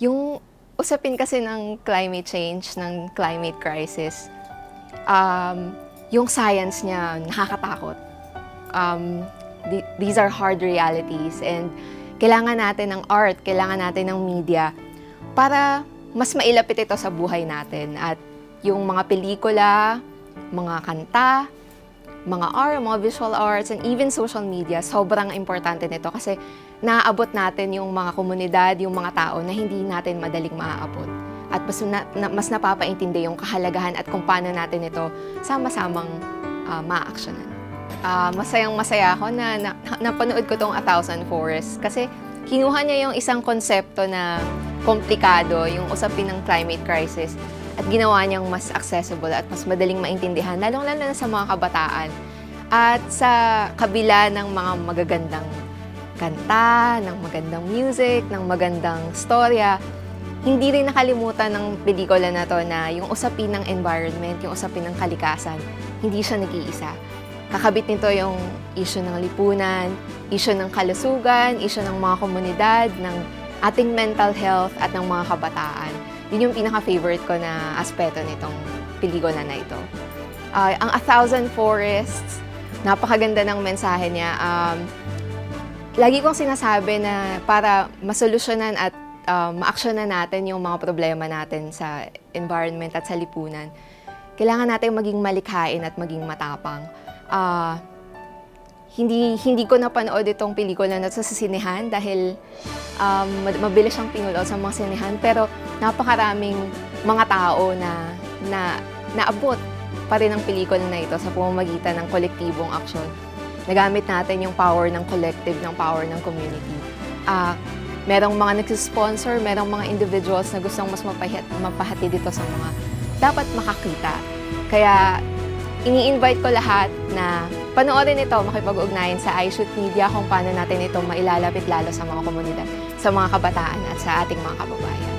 Yung usapin kasi ng climate change, ng climate crisis, um, yung science niya nakakatakot. These are hard realities and kailangan natin ng art, kailangan natin ng media para mas mailapit ito sa buhay natin. At yung mga pelikula, mga kanta, mga art, mga visual arts, and even social media, sobrang importante nito kasi naaabot natin yung mga komunidad, yung mga tao na hindi natin madaling maaabot. At mas napapaintindi yung kahalagahan at kung paano natin ito sama-samang ma-actionan. Masayang-masaya ako na napanood ko tong A Thousand Forests kasi kinuha niya yung isang konsepto na komplikado, yung usapin ng climate crisis, at ginawa niyang mas accessible at mas madaling maintindihan, lalong-lalo na sa mga kabataan. At sa kabila ng mga magagandang kanta, ng magandang music, ng magandang storya, hindi rin nakalimutan ng pelikula na to na yung usapin ng environment, yung usapin ng kalikasan, hindi siya nag-iisa. Kakabit nito yung issue ng lipunan, issue ng kalusugan, issue ng mga komunidad, ng ating mental health at ng mga kabataan. Yun yung pinaka-favorite ko na aspeto nitong pelikula na ito. Ang A Thousand Forests, napakaganda ng mensahe niya. Lagi kong sinasabi na para masolusyonan at ma-actionan natin yung mga problema natin sa environment at sa lipunan, kailangan natin maging malikhain at maging matapang. Hindi ko napanood itong pelikula na ito sa sinehan dahil mabilis siyang pinulood sa mga sinehan, pero napakaraming mga tao na naabot pa rin ang pelikula na ito sa pamamagitan ng kolektibong aksyon. Nagamit natin yung power ng collective, ng power ng community. Merong mga nagsisponsor, merong mga individuals na gustong mas mapahati dito sa mga dapat makakita. Kaya ini-invite ko lahat na panoorin ito, makipag-ugnayan sa iShoot Media kung paano natin ito mailalapit lalo sa mga komunidad, sa mga kabataan at sa ating mga kababayan.